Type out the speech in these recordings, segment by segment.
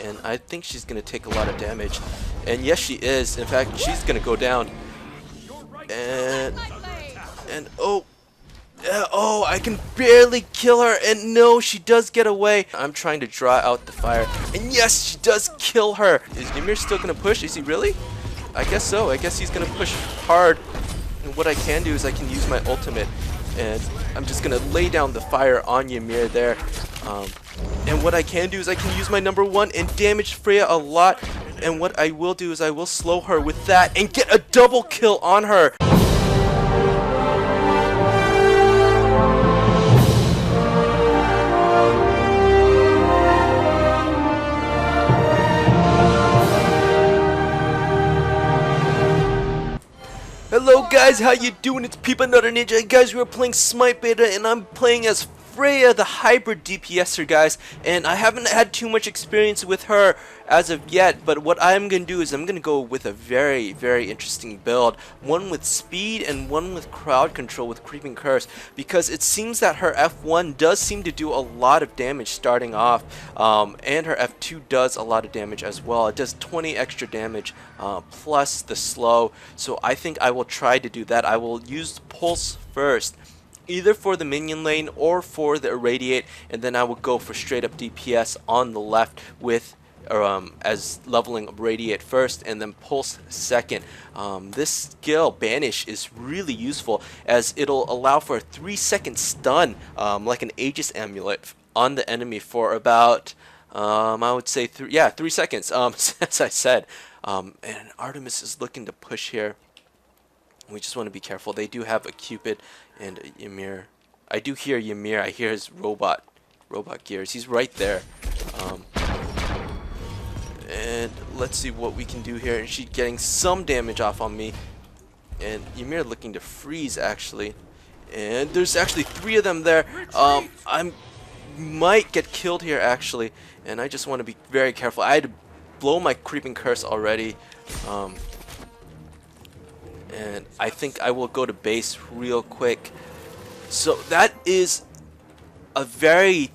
and I think she's gonna take a lot of damage. And yes, she is. In fact, she's gonna go down. And oh. Oh, I can barely kill her, and no, she does get away. I'm trying to draw out the fire, and yes, she does kill her. Is Ymir still gonna push? Is he really? I guess so. I guess he's gonna push hard. And what I can do is I can use my ultimate, and I'm just gonna lay down the fire on Ymir there. And what I can do is I can use my #1 and damage Freya a lot. And what I will do is I will slow her with that and get a double kill on her. Hello guys, how you doing? It's Peabutnutterninja. Guys, we're playing Smite Beta and I'm playing as Freya, the hybrid DPSer, guys. And I haven't had too much experience with her as of yet, but what I'm going to do is I'm going to go with a very, very interesting build. One with speed and one with crowd control with Creeping Curse, because it seems that her F1 does seem to do a lot of damage starting off, and her F2 does a lot of damage as well. It does 20 extra damage plus the slow, so I think I will try to do that. I will use Pulse first, either for the minion lane or for the irradiate, and then I will go for straight up DPS on the left with as leveling radiate first and then pulse second. This skill banish is really useful as it'll allow for a 3-second stun, like an Aegis amulet on the enemy for about I would say 3 seconds, as I said. And Artemis is looking to push here. We just want to be careful. They do have a Cupid and a Ymir. I do hear Ymir. I hear his robot gears. He's right there. And let's see what we can do here. And she's getting some damage off on me. And Ymir looking to freeze, actually. And there's actually 3 of them there. I might get killed here, actually. And I just want to be very careful. I had to blow my Creeping Curse already. And I think I will go to base real quick. So that is a very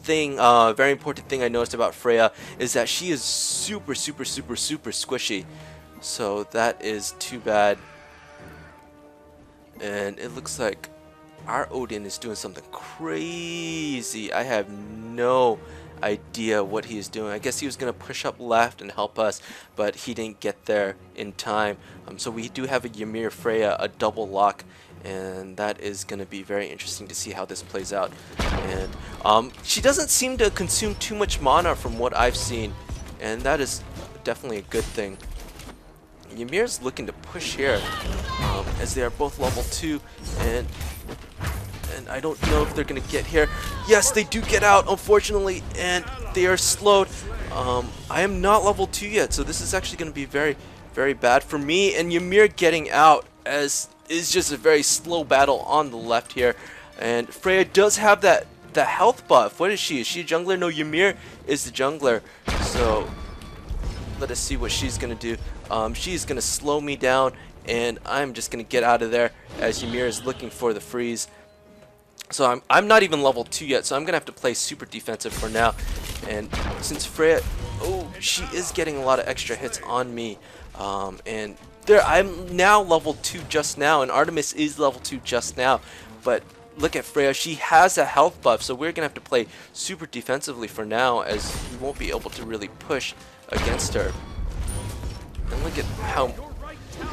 important thing I noticed about Freya, is that she is super squishy. So that is too bad. And it looks like our Odin is doing something crazy. I have no idea what he is doing. I guess he was going to push up left and help us, but he didn't get there in time. So we do have a Ymir Freya, a double lock, and that is going to be very interesting to see how this plays out. And she doesn't seem to consume too much mana from what I've seen, and that is definitely a good thing. Ymir's looking to push here, as they are both level 2, and I don't know if they're going to get here. Yes, they do get out, unfortunately, and they are slowed. I am not level 2 yet, so this is actually going to be very, very bad for me. And Ymir getting out as is just a very slow battle on the left here. And Freya does have the health buff. What is she? Is she a jungler? No, Ymir is the jungler. So let us see what she's going to do. She's going to slow me down, and I'm just going to get out of there as Ymir is looking for the freeze. So I'm not even level 2 yet, so I'm gonna have to play super defensive for now. And since Freya, oh, she is getting a lot of extra hits on me, and there I'm now level 2 just now, and Artemis is level 2 just now. But look at Freya, she has a health buff, so we're gonna have to play super defensively for now, as we won't be able to really push against her. And look at how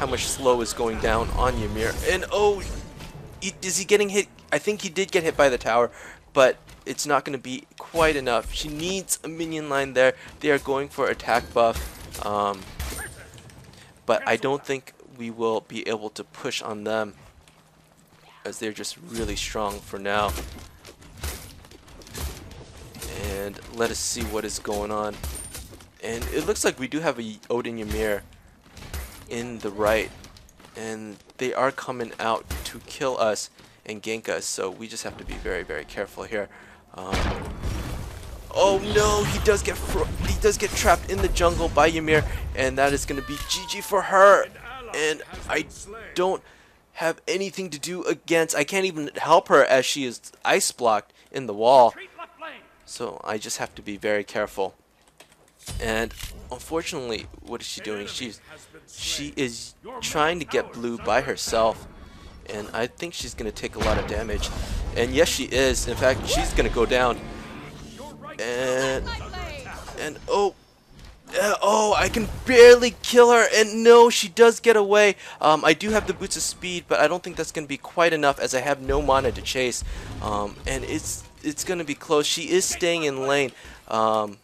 much slow is going down on Ymir. And oh, is he getting hit? I think he did get hit by the tower, but it's not going to be quite enough. She needs a minion line there. They are going for attack buff, but I don't think we will be able to push on them, as they're just really strong for now. And let us see what is going on. And it looks like we do have a Odin Ymir in the right, and they are coming out to kill us and gank us, so we just have to be very, very careful here. Oh no, he does get trapped in the jungle by Ymir, and that is going to be GG for her. And I don't have anything to do against. I can't even help her as she is ice blocked in the wall. So I just have to be very careful. And unfortunately, what is she doing? She is trying to get blue by herself, and I think she's gonna take a lot of damage. And yes, she is. In fact, she's gonna go down. And oh. Oh, I can barely kill her, and no, she does get away. I do have the boots of speed, but I don't think that's going to be quite enough as I have no mana to chase. And it's going to be close. She is staying in lane. And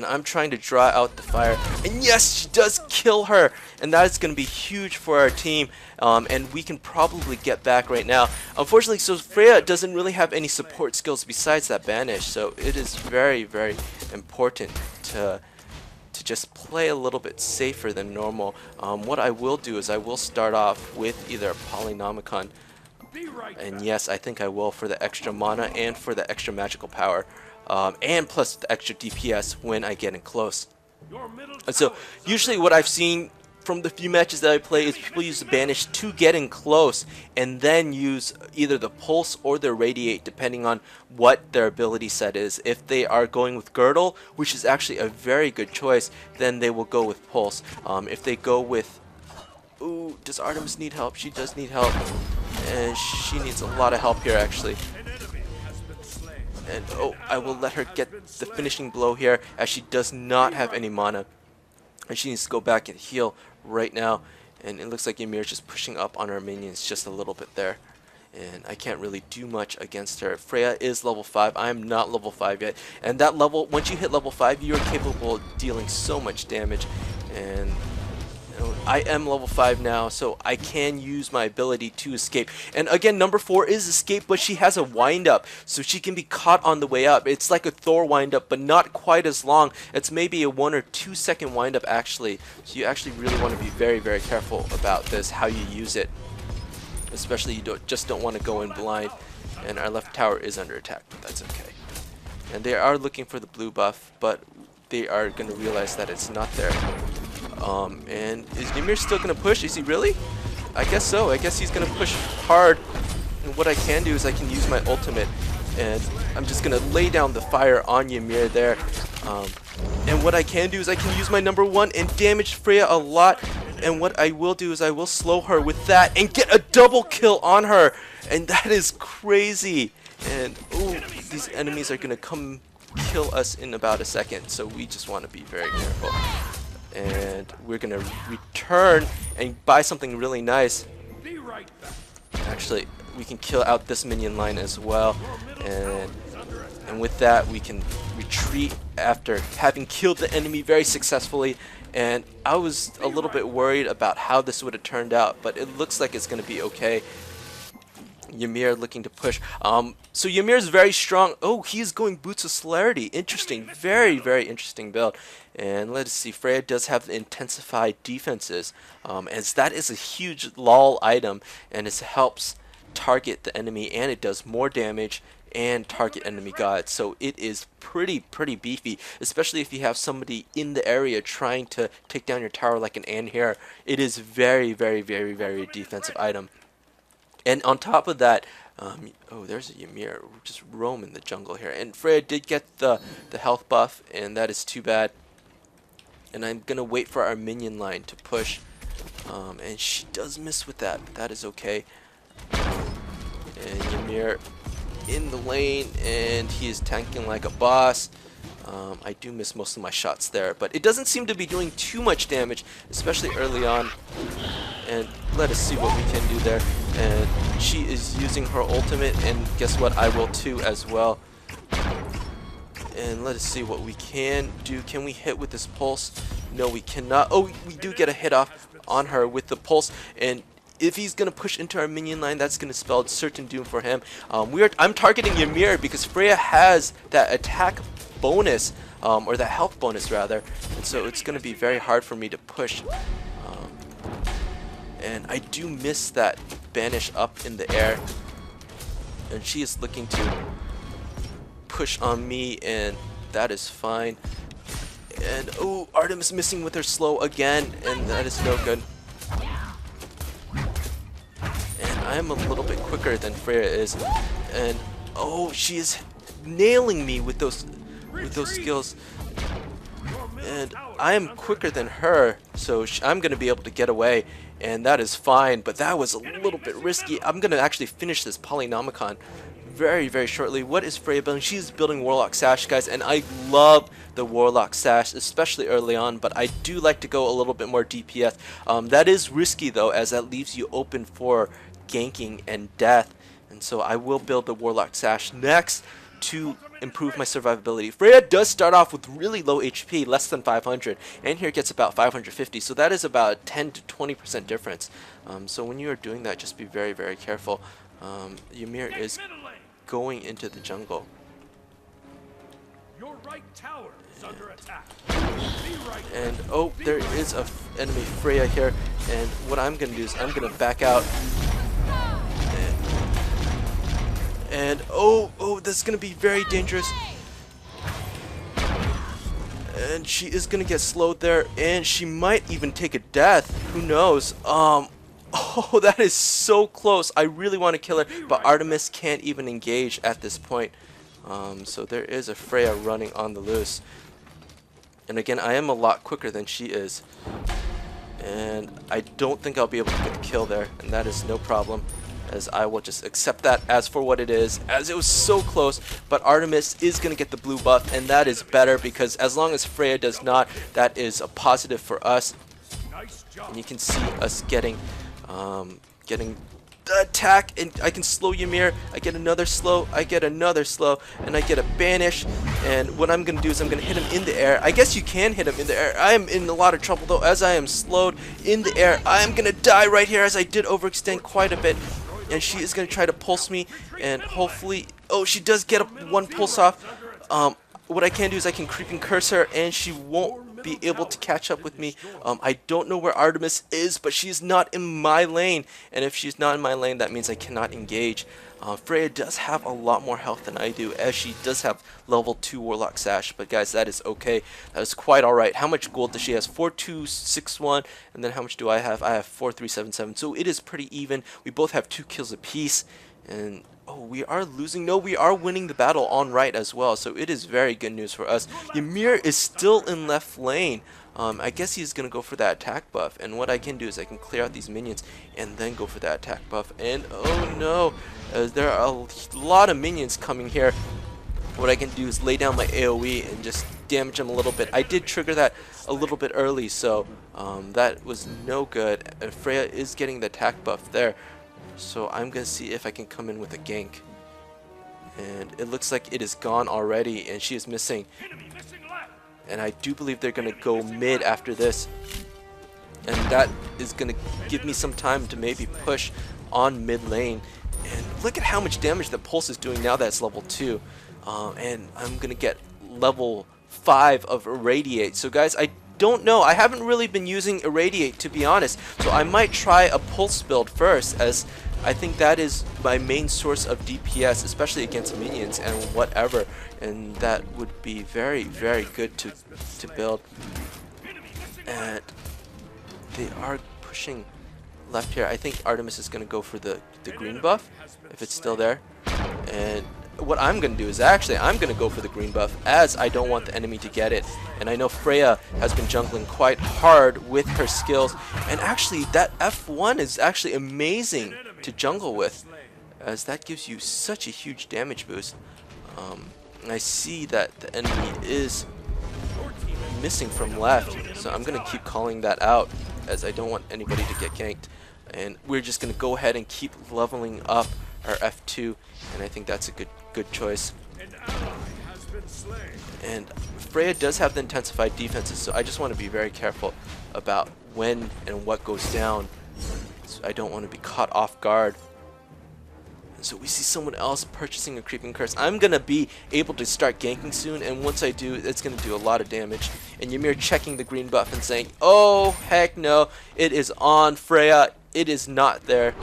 I'm trying to draw out the fire. And yes, she does kill her. And that is going to be huge for our team. And we can probably get back right now. Unfortunately, so Freya doesn't really have any support skills besides that banish. So it is very, very important to just play a little bit safer than normal. What I will do is I will start off with either a Polynomicon. And yes, I think I will, for the extra mana and for the extra magical power. And plus the extra DPS when I get in close. And so usually what I've seen from the few matches that I play is people use the banish to get in close and then use either the pulse or the radiate depending on what their ability set is. If they are going with girdle, which is actually a very good choice, then they will go with pulse. If they go with... Ooh, does Artemis need help? She does need help. And she needs a lot of help here actually. And oh, I will let her get the finishing blow here as she does not have any mana. And she needs to go back and heal right now. And it looks like Ymir is just pushing up on our minions just a little bit there. And I can't really do much against her. Freya is level 5. I am not level 5 yet. And that level, once you hit level 5, you are capable of dealing so much damage. And I am level 5 now, so I can use my ability to escape. And again, number 4 is escape, but she has a wind up, so she can be caught on the way up. It's like a Thor wind up, but not quite as long. It's maybe a 1 or 2 second wind up actually. So you actually really want to be very, very careful about this, how you use it. Especially you just don't want to go in blind. And our left tower is under attack, but that's okay. And they are looking for the blue buff, but they are going to realize that it's not there. And is Ymir still going to push? Is he really? I guess so. I guess he's going to push hard. And what I can do is I can use my ultimate. And I'm just going to lay down the fire on Ymir there. And what I can do is I can use my number 1 and damage Freya a lot. And what I will do is I will slow her with that and get a double kill on her. And that is crazy. And ooh, these enemies are going to come kill us in about a second. So we just want to be very careful. And we're gonna return and buy something really nice. Actually, we can kill out this minion line as well, and with that we can retreat after having killed the enemy very successfully. And I was a little bit worried about how this would have turned out, but it looks like it's gonna be okay. Ymir looking to push. So Ymir is very strong. Oh, he's going Boots of Celerity. Interesting. Very, very interesting build. And let's see. Freya does have the intensified defenses, as that is a huge LOL item, and it helps target the enemy, and it does more damage and target enemy gods. So it is pretty beefy, especially if you have somebody in the area trying to take down your tower like an ant here. It is very, very defensive item. And on top of that, oh, there's a Ymir just roaming the jungle here. And Freya did get the health buff, and that is too bad. And I'm going to wait for our minion line to push. And she does miss with that, but that is okay. And Ymir in the lane, and he is tanking like a boss. I do miss most of my shots there, but it doesn't seem to be doing too much damage, especially early on. And let us see what we can do there. And she is using her ultimate, and guess what, I will too as well. And let us see what we can do. Can we hit with this pulse? No, we cannot. Oh, we do get a hit off on her with the pulse, and if he's going to push into our minion line, that's going to spell certain doom for him. I'm targeting Ymir because Freya has that attack bonus, or that health bonus rather, and so it's going to be very hard for me to push. And I do miss that banish up in the air, and she is looking to push on me, and that is fine. And oh, Artemis missing with her slow again, and that is no good. And I am a little bit quicker than Freya is, and oh, she is nailing me with those skills. And I am quicker than her, so I'm going to be able to get away, and that is fine, but that was a little bit risky. I'm going to actually finish this Polynomicon very, very shortly. What is Freya building? She's building Warlock Sash, guys, and I love the Warlock Sash, especially early on, but I do like to go a little bit more DPS. That is risky, though, as that leaves you open for ganking and death, and so I will build the Warlock Sash next to improve my survivability. Freya does start off with really low HP, less than 500, and here gets about 550, so that is about 10 to 20% difference. So when you are doing that, just be very, very careful. Ymir is going into the jungle. Your right tower is under attack. And oh, there is a enemy Freya here, and what I'm gonna do is I'm gonna back out. And oh, that's gonna be very dangerous. And she is gonna get slowed there, and she might even take a death. Who knows? Oh, that is so close. I really want to kill her, but Artemis can't even engage at this point. So there is a Freya running on the loose. And again, I am a lot quicker than she is. And I don't think I'll be able to get the kill there, and that is no problem, as I will just accept that as for what it is, as it was so close. But Artemis is going to get the blue buff, and that is better, because as long as Freya does not, that is a positive for us. And you can see us getting the attack, and I can slow Ymir. I get another slow, I get another slow, and I get a banish. And what I'm going to do is I'm going to hit him in the air. I guess you can hit him in the air. I am in a lot of trouble, though, as I am slowed in the air. I am going to die right here, as I did overextend quite a bit. And she is going to try to pulse me, and hopefully, oh, she does get one pulse off. What I can do is I can creeping curse her, and she won't be able to catch up with me. I don't know where Artemis is, but she's not in my lane, and if she's not in my lane, that means I cannot engage. Freya does have a lot more health than I do, as she does have level 2 Warlock Sash, but guys, that is okay. That is quite alright. How much gold does she have? 4261, and then how much do I have? I have 4377, so it is pretty even. We both have 2 kills apiece, and oh, we are losing. No, we are winning the battle on right as well, so it is very good news for us. Ymir is still in left lane. I guess he's going to go for that attack buff, and what I can do is I can clear out these minions and then go for that attack buff. And oh no, there are a lot of minions coming here. What I can do is lay down my AoE and just damage them a little bit. I did trigger that a little bit early, so that was no good. And Freya is getting the attack buff there. So I'm going to see if I can come in with a gank. And it looks like it is gone already, and she is missing. And I do believe they're going to go mid after this. And that is going to give me some time to maybe push on mid lane. And look at how much damage the Pulse is doing now that it's level 2. And I'm going to get level 5 of Irradiate. So guys, I don't know. I haven't really been using Irradiate, to be honest. So I might try a Pulse build first, as I think that is my main source of DPS, especially against minions and whatever. And that would be very, very good to build. And they are pushing left here. I think Artemis is going to go for the green buff, if it's still there. And what I'm going to do is actually I'm going to go for the green buff, as I don't want the enemy to get it. And I know Freya has been jungling quite hard with her skills, and actually that F1 is actually amazing to jungle with, as that gives you such a huge damage boost. And I see that the enemy is missing from left, so I'm going to keep calling that out, as I don't want anybody to get ganked. And we're just going to go ahead and keep leveling up our F2, and I think that's a good choice. And Freya does have the intensified defenses, so I just want to be very careful about when and what goes down, so I don't want to be caught off guard. So we see someone else purchasing a creeping curse. I'm going to be able to start ganking soon, and once I do, it's going to do a lot of damage. And Ymir checking the green buff and saying, oh heck no, it is on Freya. It is not there.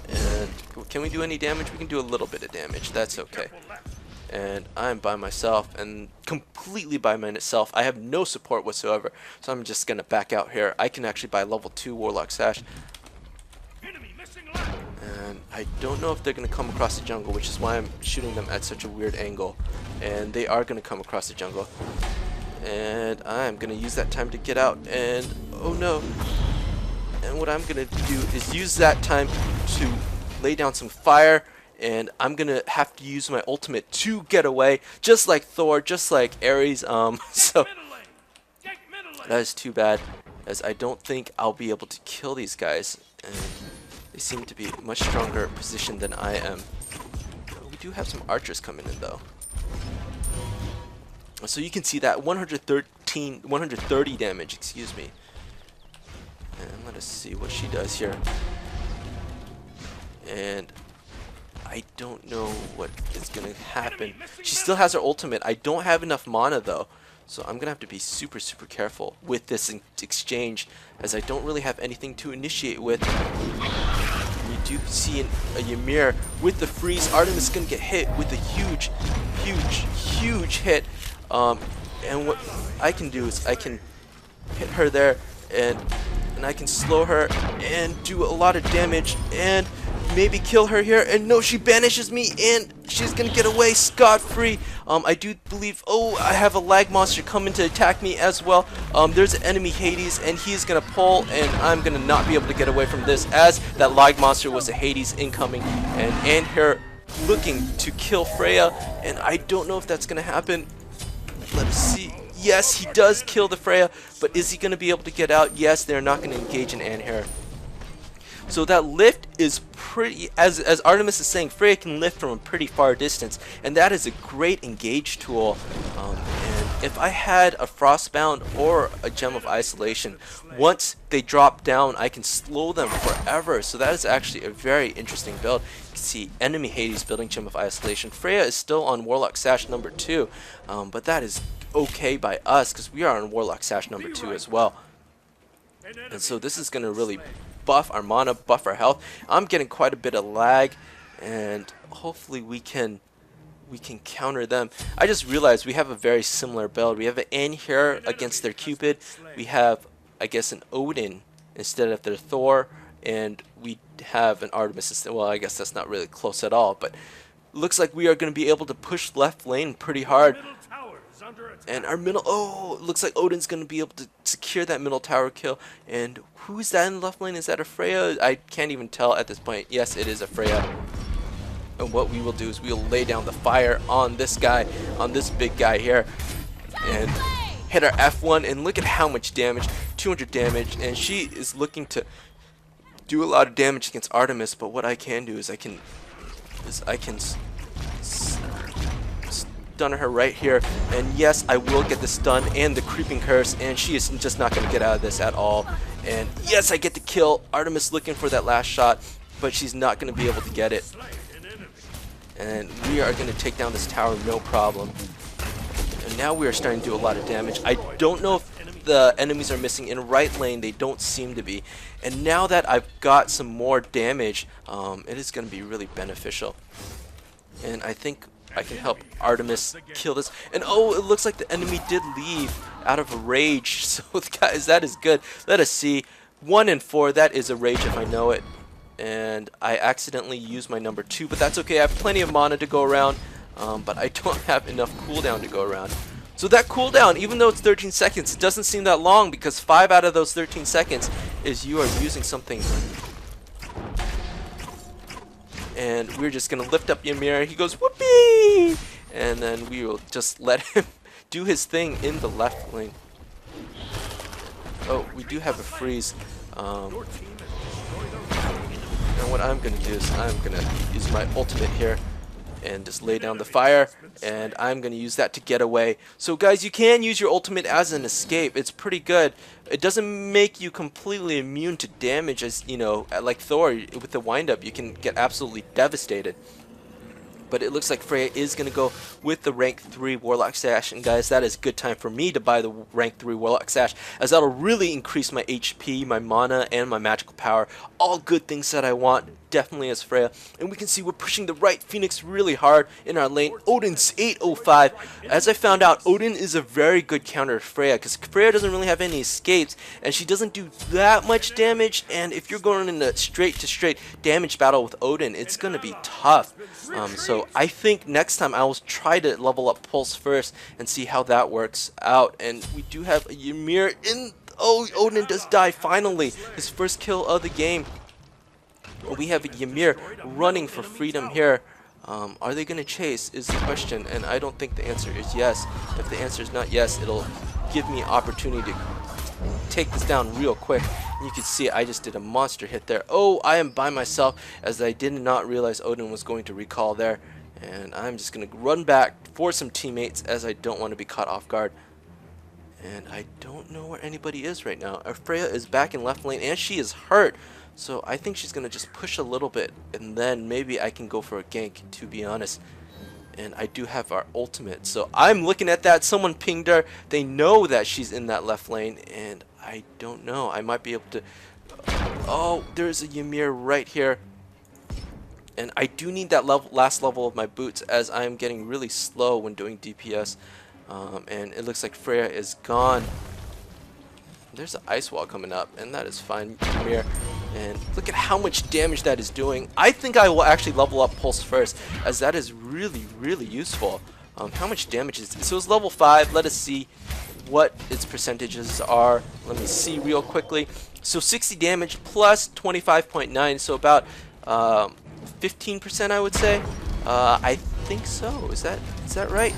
And can we do any damage? We can do a little bit of damage. That's okay. And I'm by myself, and completely by myself. I have no support whatsoever, so I'm just going to back out here. I can actually buy level 2 Warlock Sash. And I don't know if they're going to come across the jungle, which is why I'm shooting them at such a weird angle. And they are going to come across the jungle. And I'm gonna use that time to get out, and oh no. And what I'm gonna do is use that time to lay down some fire, and I'm gonna have to use my ultimate to get away, just like Thor, just like Ares. So that is too bad, as I don't think I'll be able to kill these guys, and they seem to be much stronger positioned than I am. We do have some archers coming in though. So you can see that 130 damage, excuse me. And let us see what she does here. And I don't know what is going to happen. She still has her ultimate. I don't have enough mana though. So I'm going to have to be super careful with this exchange, as I don't really have anything to initiate with. You do see a Ymir with the freeze. Artemis is going to get hit with a huge hit. And what I can do is I can hit her there, and I can slow her and do a lot of damage and maybe kill her here. And no, she banishes me, and she's gonna get away scot-free. I do believe, oh, I have a lag monster coming to attack me as well. There's an enemy Hades, and he's gonna pull, and I'm gonna not be able to get away from this, as that lag monster was a Hades incoming, and her looking to kill Freya, and I don't know if that's gonna happen. Let us see. Yes, he does kill the Freya, but is he going to be able to get out? Yes, they're not going to engage in Anhir. So that lift is pretty, as Artemis is saying, Freya can lift from a pretty far distance, and that is a great engage tool. And if I had a Frostbound or a Gem of Isolation, once they drop down, I can slow them forever. So that is actually a very interesting build. You can see enemy Hades building Gem of Isolation. Freya is still on Warlock Sash number 2, but that is okay by us because we are on Warlock Sash number 2 as well. And so this is going to really buff our mana, buff our health. I'm getting quite a bit of lag, and hopefully we can counter them. I just realized we have a very similar build. We have an Anhir against their Cupid. We have, I guess, an Odin instead of their Thor, and we have an Artemis instead. Well, I guess that's not really close at all, but looks like we are going to be able to push left lane pretty hard. And our middle, oh, it looks like Odin's going to be able to secure that middle tower kill. And who's that in the left lane? Is that a Freya? I can't even tell at this point. Yes, it is a Freya. And what we will do is we will lay down the fire on this guy, on this big guy here, and hit our F1. And look at how much damage, 200 damage. And she is looking to do a lot of damage against Artemis. But what I can do is I can stun her right here, and yes, I will get the stun and the creeping curse, and she is just not going to get out of this at all. And yes, I get the kill. Artemis looking for that last shot, but she's not going to be able to get it. And we are going to take down this tower no problem. And now we are starting to do a lot of damage. I don't know if the enemies are missing in right lane. They don't seem to be. And now that I've got some more damage, it is going to be really beneficial. And I think I can help Artemis kill this. And oh, it looks like the enemy did leave out of a rage. So guys, that is good. Let us see. 1 and 4, that is a rage if I know it. And I accidentally used my number 2, but that's okay. I have plenty of mana to go around, but I don't have enough cooldown to go around. So that cooldown, even though it's 13 seconds, it doesn't seem that long, because 5 out of those 13 seconds is you are using something. And we're just going to lift up Ymir. He goes, whoopee! And then we will just let him do his thing in the left lane. Oh, we do have a freeze. And what I'm going to do is I'm going to use my ultimate here and just lay down the fire, and I'm going to use that to get away. So guys, you can use your ultimate as an escape. It's pretty good. It doesn't make you completely immune to damage, as you know, like Thor with the windup you can get absolutely devastated. But it looks like Freya is going to go with the rank 3 Warlock Sash, and guys, that is a good time for me to buy the rank 3 Warlock Sash, as that'll really increase my HP, my mana, and my magical power. All good things that I want. definitely is Freya. And we can see we're pushing the right Phoenix really hard in our lane. Odin's 805. As I found out, Odin is a very good counter to Freya, because Freya doesn't really have any escapes, and she doesn't do that much damage. And if you're going in a straight to straight damage battle with Odin, it's going to be tough. So I think next time I will try to level up Pulse first and see how that works out. And we do have a Ymir in. Oh, Odin does die finally. His first kill of the game. We have a Ymir running for freedom here. Are they going to chase is the question, and I don't think the answer is yes. If the answer is not yes, it'll give me opportunity to take this down real quick. And you can see I just did a monster hit there. Oh, I am by myself, as I did not realize Odin was going to recall there. And I'm just going to run back for some teammates, as I don't want to be caught off guard. And I don't know where anybody is right now. Freya is back in left lane, and she is hurt. So I think she's going to just push a little bit, and then maybe I can go for a gank, to be honest. And I do have our ultimate. So I'm looking at that. Someone pinged her. They know that she's in that left lane, and I don't know. I might be able to... Oh, there's a Ymir right here. And I do need that last level of my boots, as I am getting really slow when doing DPS. And it looks like Freya is gone. There's an ice wall coming up, and that is fine. Ymir. And look at how much damage that is doing. I think I will actually level up Pulse first, as that is really, really useful. How much damage is this? So it's level 5. Let us see what its percentages are. Let me see real quickly. So 60 damage plus 25.9, so about 15%, I would say. I think so. Is that right?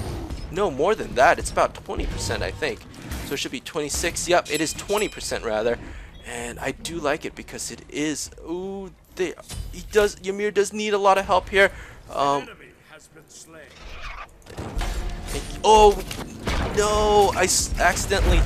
No, more than that. It's about 20%, I think. So it should be 26. Yep, it is 20% rather. And I do like it because it is. Ooh, Ymir does need a lot of help here. Oh no! I accidentally.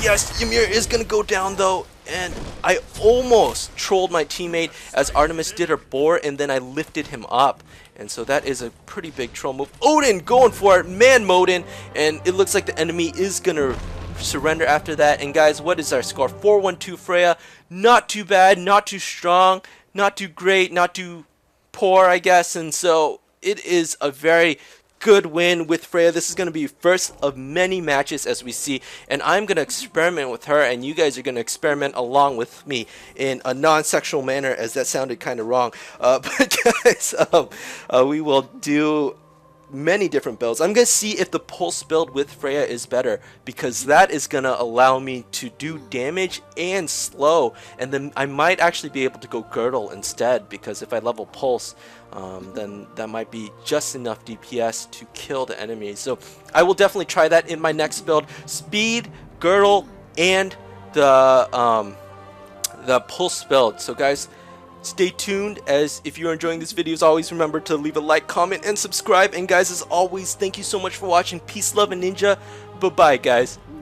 Yes, Ymir is gonna go down though, and I almost trolled my teammate as Artemis did her boar, and then I lifted him up. And so that is a pretty big troll move. Odin going for it, man Modin, and it looks like the enemy is gonna surrender after that. And guys, what is our score? 4-1-2 Freya. Not too bad, not too strong, not too great, not too poor, I guess. And so it is a very good win with Freya. This is going to be first of many matches, as we see, and I'm going to experiment with her, and you guys are going to experiment along with me in a non-sexual manner, as that sounded kind of wrong. But guys, we will do many different builds. I'm going to see if the pulse build with Freya is better, because that is going to allow me to do damage and slow, and then I might actually be able to go girdle instead, because if I level pulse, then that might be just enough DPS to kill the enemy. So I will definitely try that in my next build. Speed, girdle, and the pulse build. So guys, stay tuned, as if you're enjoying this video, as always, remember to leave a like, comment, and subscribe. And guys, as always, thank you so much for watching. Peace, love, and ninja. Bye-bye, guys.